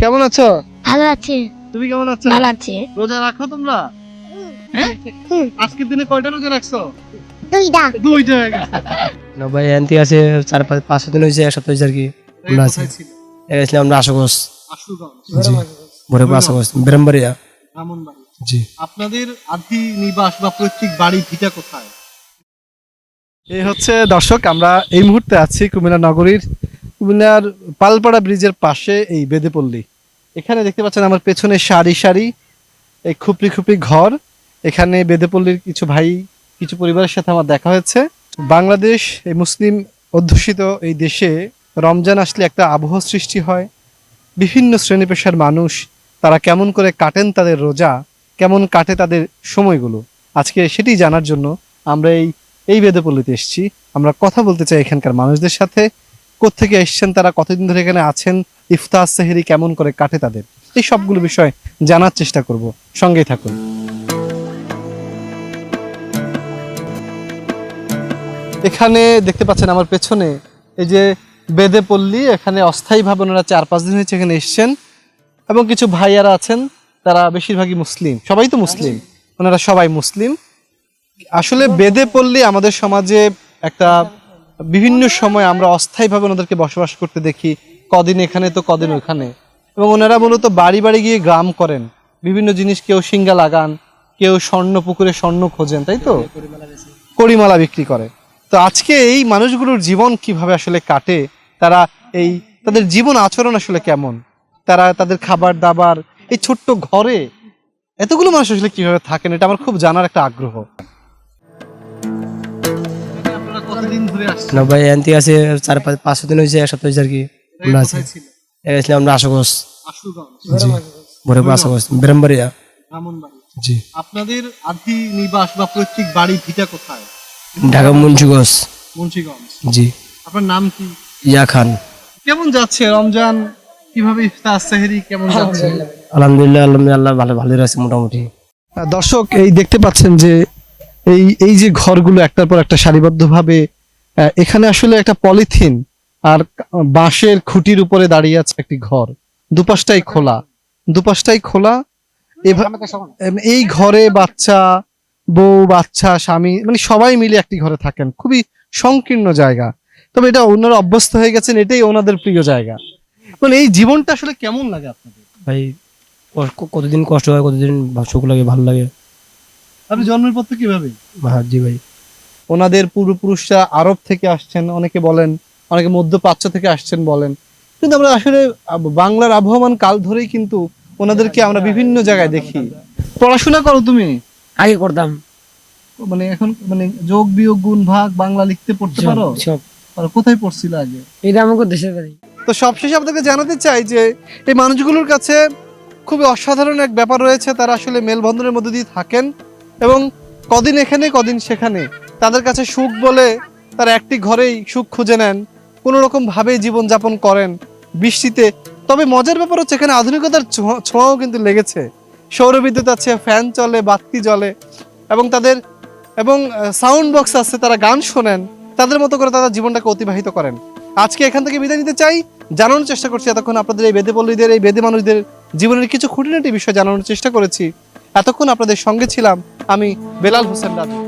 কেমন আছো? ভালো আছি। তুমি কেমন আছো? ভালো আছি। রোজা রাখো তোমরা? হ্যাঁ? আজকের দিনে কয়টা রোজা রাখছো? দুইটা। না ভাই এনতি আছে 4-5 দিন হয়েছে, এক সপ্তাহ হয়েছে আর কি। আমরা আছি কোথায় ছিল? গেছিলাম আমরা আশুগঞ্জ। আশুগঞ্জ, জি ভোরে আশুগঞ্জ ব্রাহ্মণবাড়িয়া। ব্রাহ্মণবাড়ি। জি আপনাদের আদি নিবাস বা পৈতৃক বাড়ি ভিটা কোথায়? এই হচ্ছে দর্শক, আমরা এই মুহূর্তে আছি কুমিল্লা নগরীর কুমিল্লার পালপাড়া ব্রিজের পাশে এই বেদেপল্লী। এখানে দেখতে পাচ্ছেন আমার পেছনে সারি সারি এই খুপড়ি খুপড়ি ঘর। এখানে বেদেপল্লীর কিছু ভাই, কিছু পরিবারের সাথে আমার দেখা হয়েছে। বাংলাদেশ এই মুসলিম অধ্যুষিত এই দেশে রমজান আসলে একটা আবহ সৃষ্টি হয়। বিভিন্ন শ্রেণী পেশার মানুষ তারা কেমন করে কাটেন তাদের রোজা, কেমন কাটে তাদের সময়গুলো, আজকে সেটি জানার জন্য আমরা এই বেদেপল্লীতে এসেছি। আমরা কথা বলতে চাই এখানকার মানুষদের সাথে, কোত্থেকে এসছেন তারা, কতদিন ধরে এখানে আছেন, ইফতার সেহরি কেমন করে কাটে তাদের, এই সবগুলো বিষয় জানার চেষ্টা করব। সঙ্গেই থাকুন। এখানে দেখতে পাচ্ছেন আমার পেছনে এই যে বেদেপল্লী, এখানে অস্থায়ীভাবে ওনারা 4-5 দিন হয়েছে এখানে এসছেন এবং কিছু ভাইয়ারা আছেন, তারা বেশিরভাগই মুসলিম, সবাই তো মুসলিম, ওনারা সবাই মুসলিম। আসলে বেদেপল্লী আমাদের সমাজে একটা বিভিন্ন সময় আমরা অস্থায়ীভাবে ওনাদেরকে বসবাস করতে দেখি, কদিন এখানে তো কদিন ওখানে, এবং ওনারা মূলত বাড়ি বাড়ি গিয়ে গ্রাম করেন, বিভিন্ন জিনিস, কেউ সিঙ্গা লাগান, কেউ স্বর্ণ পুকুরে স্বর্ণ খোঁজেন, তাই তো কড়িমালা বিক্রি করে। তো আজকে এই মানুষগুলোর জীবন কিভাবে আসলে কাটে, তারা এই তাদের জীবন আচরণ আসলে কেমন, তারা তাদের খাবার দাবার, এই ছোট্ট ঘরে এতগুলো মানুষ আসলে কিভাবে থাকেন, এটা আমার খুব জানার একটা আগ্রহ। না ভাই এনতি আছে 4-5 দিন হয়েছে, এক সপ্তাহ হয়েছে আর কি। আমরা আছি গেছিলাম আমরা আশুগঞ্জ। জি ভোরে আশুগঞ্জ ব্রাহ্মণবাড়িয়া। জি আপনাদের আদি নিবাস বা পৈতৃক বাড়ি ভিটা কোথায়? ঢাকা মুন্সিগঞ্জ। মুন্সিগঞ্জ। জি আপনার নাম কি? ইয়া খান। কেমন যাচ্ছে রমজান, কিভাবে ইফতার সেহরি কেমন যাচ্ছে? আলহামদুলিল্লাহ আল্লাহ ভালোই আছে মোটামুটি। দর্শক, এই দেখতে পাচ্ছেন যে এই যে ঘরগুলো একটার পর একটা সারিবদ্ধভাবে, এখানে আসলে একটা পলিথিন আর বাঁশের খুঁটির উপরে দাঁড়িয়ে আছে একটি ঘর, দুপাশটাই খোলা। এই ঘরে বাচ্চা, বউ বাচ্চা, স্বামী, মানে সবাই মিলে একটি ঘরে থাকেন, খুবই সংকীর্ণ জায়গা। তবে এটা ওনারা অভ্যস্ত হয়ে গেছেন, এটাই ওনাদের প্রিয় জায়গা। মানে এই জীবনটা আসলে কেমন লাগে আপনাদের? ভাই কতদিন কষ্ট হয়, কতদিন সুখ লাগে, ভালো লাগে। আপনি জন্মের পর তো কিভাবে? জি ভাই। ওনাদের পূর্বপুরুষরা আরব থেকে আসছেন অনেকে বলেন, অনেকে মধ্যপ্রাচ্য থেকে আসছেন বলেন, কিন্তু আমরা আসলে বাংলার আবহমান কাল ধরেই কিন্তু ওনাদেরকে আমরা বিভিন্ন জায়গায় দেখি। পড়াশোনা করো তুমি? আগে করতাম, মানে এখন মানে যোগ বিয়োগ গুণ ভাগ বাংলা লিখতে পড়তে পারো? সব। আর কোথায় পড়ছিল আগে? এটা আমাকে দেশের বাড়ি। তো সবশেষে আপনাকে জানাতে চাই যে এই মানুষগুলোর কাছে খুবই অসাধারণ এক ব্যাপার রয়েছে, তারা আসলে মেলবন্ধনের মধ্যে দিয়ে থাকেন এবং কদিন এখানে কদিন সেখানে, তাদের কাছে সুখ বলে তারা একটি ঘরেই সুখ খুঁজে নেন, কোনো রকম ভাবে জীবনযাপন করেন বৃষ্টিতে। তবে মজার ব্যাপার হচ্ছে এখানে আধুনিকতার ছোঁয়াও কিন্তু লেগেছে, সৌরবিদ্যুৎ আছে, ফ্যান চলে, বাতি জ্বলে এবং সাউন্ড বক্স আছে, তারা গান শোনেন, তাদের মতো করে তারা জীবনটাকে অতিবাহিত করেন। আজকে এখান থেকে বিদায় নিতে চাই, জানানোর চেষ্টা করছি এতক্ষণ আপনাদের এই বেদেপল্লীদের, এই বেদে মানুষদের জীবনের কিছু খুঁটিনাটি বিষয় জানানোর চেষ্টা করেছি। এতক্ষণ আপনাদের সঙ্গে ছিলাম আমি বেলাল হোসেন রাজু।